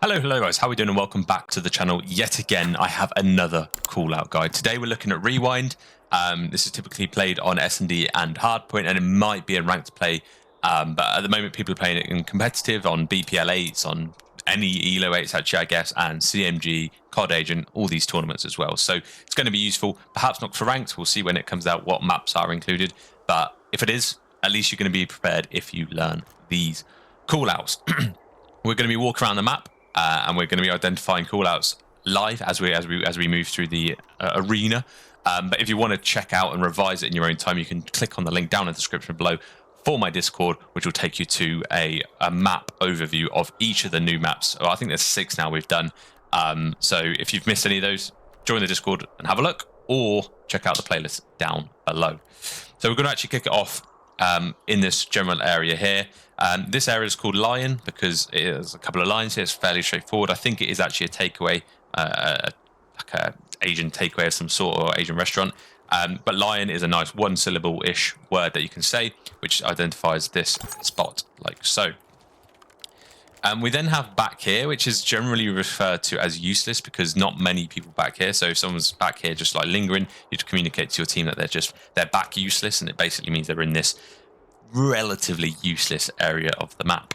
Hello guys, how are we doing and welcome back to the channel. Yet again, I have another call out guide. Today we're looking at Rewind. This is typically played on S&D and Hardpoint, and it might be a ranked play, but at the moment people are playing it in competitive on BPL 8s, on any ELO 8s actually I guess, and CMG, COD Agent, all these tournaments as well. So it's going to be useful, perhaps not for ranked. We'll see when it comes out what maps are included, but if it is, at least you're going to be prepared if you learn these call outs. We're going to be walking around the map. And we're going to be identifying callouts live as we move through the arena. But if you want to check out and revise it in your own time, you can click on the link down in the description below for my Discord, which will take you to a map overview of each of the new maps. I think there's 6 now we've done. So if you've missed any of those, join the Discord and have a look, or check out the playlist down below. So we're going to actually kick it off in this general area here. This area is called Lion because it has a couple of lines here. It's fairly straightforward. I think it is actually a takeaway, like a Asian takeaway of some sort, or Asian restaurant. But Lion is a nice one-syllable-ish word that you can say, which identifies this spot like so. We then have back here, which is generally referred to as useless because not many people back here. So if someone's back here just like lingering, you'd communicate to your team that they're back useless, and it basically means they're in this relatively useless area of the map.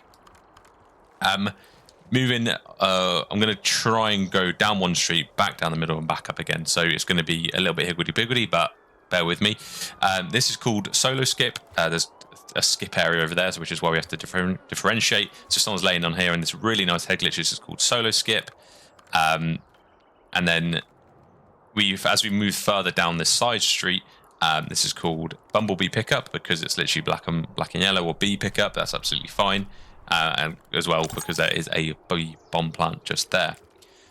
Moving, I'm going to try and go down one street, back down the middle, and back up again. So it's going to be a little bit higgledy-piggledy, but bear with me. This is called solo skip. There's a skip area over there, which is why we have to differentiate. So someone's laying on here, and this really nice head glitch is called solo skip. And then as we move further down this side street, this is called Bumblebee Pickup because it's literally black and yellow, or bee pickup. That's absolutely fine, and as well because there is a bee bomb plant just there.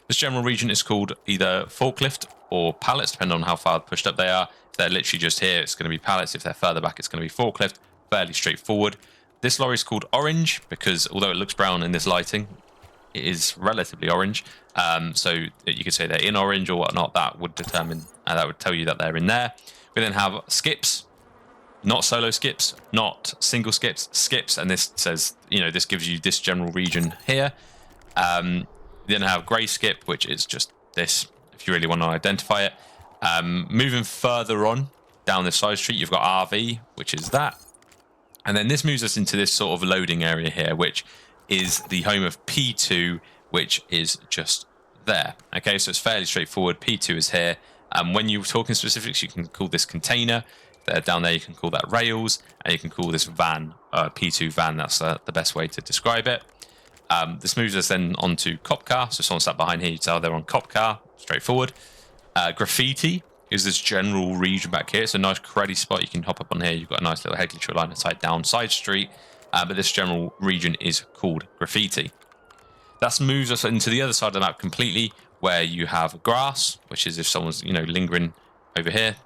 This general region is called either forklift or pallets, depending on how far pushed up they are. If they're literally just here, it's going to be pallets. If they're further back, it's going to be forklift. Fairly straightforward. This lorry is called Orange because although it looks brown in this lighting, it is relatively orange. So you could say they're in orange or whatnot. That would determine, that would tell you that they're in there. We then have skips, not solo skips, not single skips, skips, and this says, this gives you this general region here. Then have grey skip, which is just this, if you really want to identify it. Moving further on down this side street, you've got RV, which is that. And then this moves us into this sort of loading area here, which is the home of P2, which is just there. Okay, so it's fairly straightforward. P2 is here. When you're talking specifics, you can call this container. Down there, you can call that rails, and you can call this van, P2 van. That's the best way to describe it. This moves us then onto cop car. So someone sat behind here, you tell they're on cop car. Straightforward. Graffiti is this general region back here. It's a nice cruddy spot. You can hop up on here. You've got a nice little head glitch line of sight down side street. But this general region is called graffiti. That moves us into the other side of the map completely, where you have grass, which is if someone's lingering over here,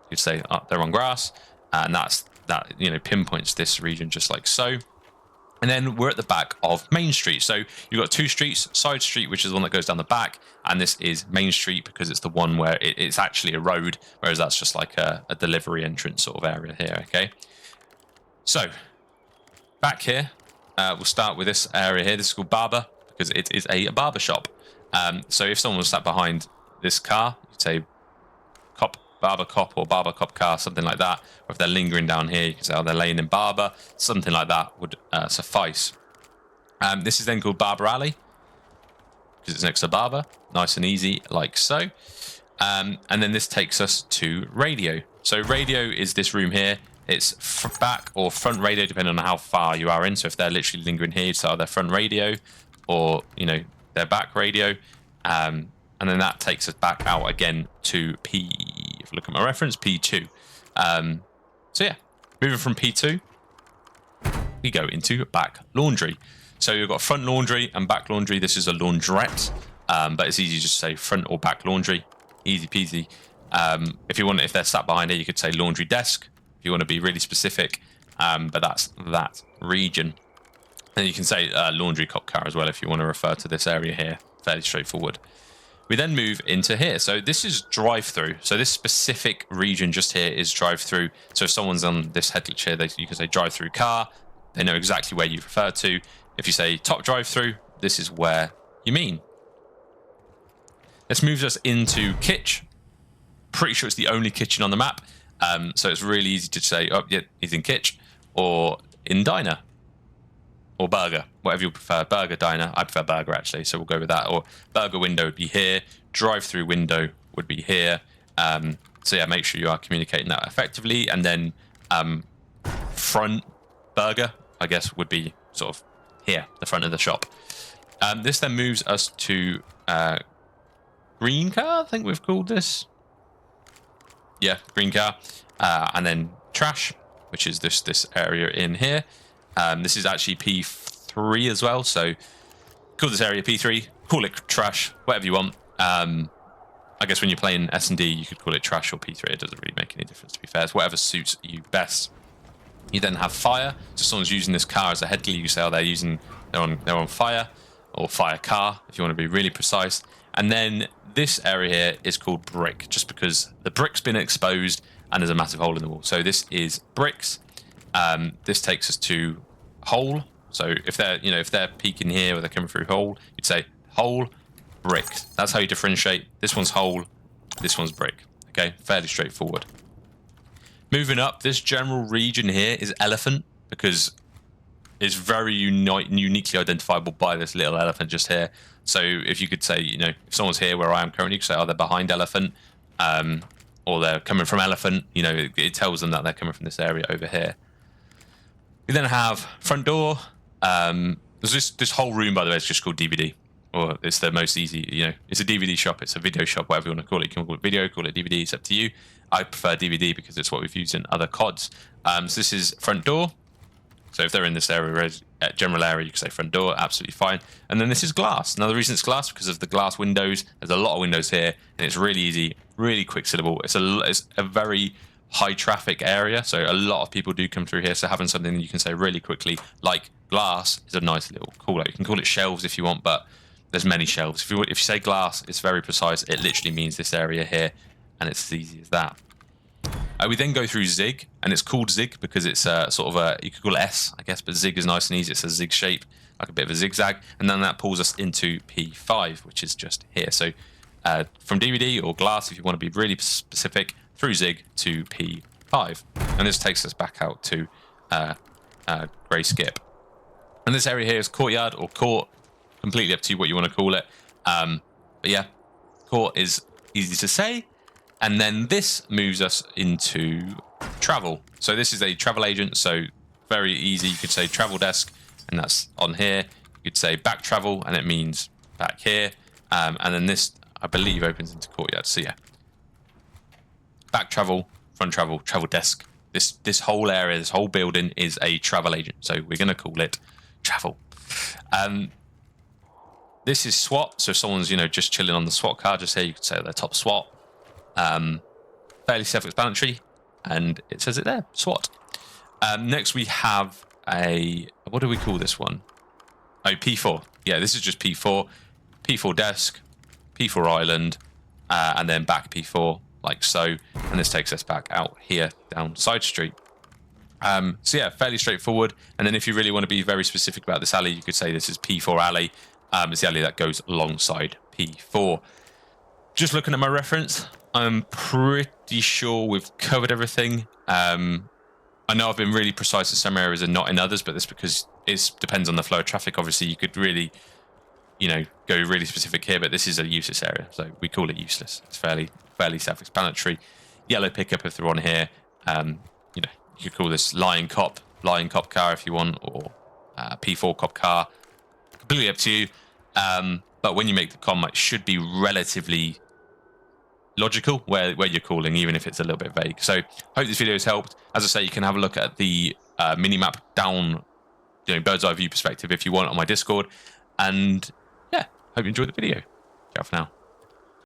you'd say they're on grass, and that pinpoints this region just like so. And then we're at the back of Main Street. So you've got 2 streets, Side Street, which is the one that goes down the back, and this is Main Street because it's the one where it's actually a road, whereas that's just like a delivery entrance sort of area here. Okay, so back here, we'll start with this area here. This is called Barber because it is a barber shop. So if someone was sat behind this car, you'd say barber cop or barber cop car, something like that. Or if they're lingering down here, you can say, they're laying in barber. Something like that would suffice. This is then called Barber Alley because it's next to barber. Nice and easy, like so. And then this takes us to radio. So radio is this room here. It's back or front radio, depending on how far you are in. So if they're literally lingering here, so their front radio, or their back radio, and then that takes us back out again to P. If you look at my reference, P2. So yeah, moving from P2, we go into back laundry. So you've got front laundry and back laundry. This is a laundrette, but it's easy to just say front or back laundry, easy peasy. If they're sat behind it, you could say laundry desk. If you want to be really specific, but that's that region. And you can say laundry cop car as well if you want to refer to this area here. Fairly straightforward. We then move into here. So this is drive-through. So this specific region just here is drive-through. So if someone's on this head glitch here, you can say drive-through car. They know exactly where you refer to. If you say top drive-through, this is where You mean? This moves us into Kitch. Pretty sure it's the only kitchen on the map. So it's really easy to say, oh, yeah, he's in Kitch, or in Diner, or Burger, whatever you prefer. Burger, Diner. I prefer Burger, actually, so we'll go with that. Or Burger window would be here. Drive-through window would be here. So yeah, make sure you are communicating that effectively. And then front Burger, I guess, would be sort of here, the front of the shop. This then moves us to green car, I think we've called this. Yeah, green car. And then trash, which is this area in here. This is actually P3 as well, so call this area P3, call it trash, whatever you want. I guess when you're playing S&D, you could call it trash or P3. It doesn't really make any difference, to be fair. It's whatever suits you best. You then have fire. So someone's using this car as a head glue. You say, oh, they're on fire, or fire car, if you want to be really precise. And then this area here is called brick, just because the brick's been exposed and there's a massive hole in the wall. So this is bricks. This takes us to hole. So if they're peeking here or they're coming through hole, you'd say hole, brick. That's how you differentiate. This one's hole, this one's brick. Okay, fairly straightforward. Moving up, this general region here is elephant, because it's very uniquely identifiable by this little elephant just here. So if you could say, if someone's here where I am currently, you could say, oh, they're behind elephant, or they're coming from elephant. It tells them that they're coming from this area over here. We then have front door. There's this whole room, by the way, it's just called DVD. Or it's the most easy, it's a DVD shop, it's a video shop, whatever you want to call it. You can call it video, call it DVD, it's up to you. I prefer DVD because it's what we've used in other CODs. So this is front door. So if they're in this area, general area, you can say front door, absolutely fine. And then this is glass. Now the reason it's glass, because of the glass windows. There's a lot of windows here, and it's really easy, really quick syllable. It's a very high traffic area, so a lot of people do come through here. So having something that you can say really quickly, like glass, is a nice little call out. You can call it shelves if you want, but there's many shelves. If you say glass, it's very precise. It literally means this area here, and it's as easy as that. We then go through zig, and it's called zig because it's sort of you could call it S, I guess, but zig is nice and easy. It's a zig shape, like a bit of a zigzag, and then that pulls us into P5, which is just here. So from DVD or glass, if you want to be really specific, through zig to P5, and this takes us back out to grey skip. And this area here is courtyard or court, completely up to you what you want to call it. But yeah, court is easy to say. And then this moves us into travel. So this is a travel agent, so very easy. You could say travel desk, and that's on here. You could say back travel, and it means back here. And then this, I believe, opens into courtyard. So yeah, back travel, front travel, travel desk. This whole area, this whole building is a travel agent. So we're going to call it travel. This is SWAT. So if someone's, just chilling on the SWAT car, just here, you could say they're top SWAT. Fairly self-explanatory, and it says it there, SWAT. Next we have what do we call this one? Oh, P4. Yeah, this is just P4. P4 desk, P4 island, and then back P4, like so. And this takes us back out here, down side street. So yeah, fairly straightforward. And then if you really want to be very specific about this alley, you could say this is P4 alley. It's the alley that goes alongside P4. Just looking at my reference, I'm pretty sure we've covered everything. I know I've been really precise in some areas and not in others, but that's because it depends on the flow of traffic. Obviously, you could really, go really specific here, but this is a useless area, so we call it useless. It's fairly self-explanatory. Yellow pickup if they're on here. You could call this lion cop car if you want, or P4 cop car. Completely up to you. But when you make the comm, it should be relatively logical where you're calling, even if it's a little bit vague. So hope this video has helped. As I say, you can have a look at the mini-map down, bird's eye view perspective if you want on my Discord. And yeah, hope you enjoyed the video. Ciao for now.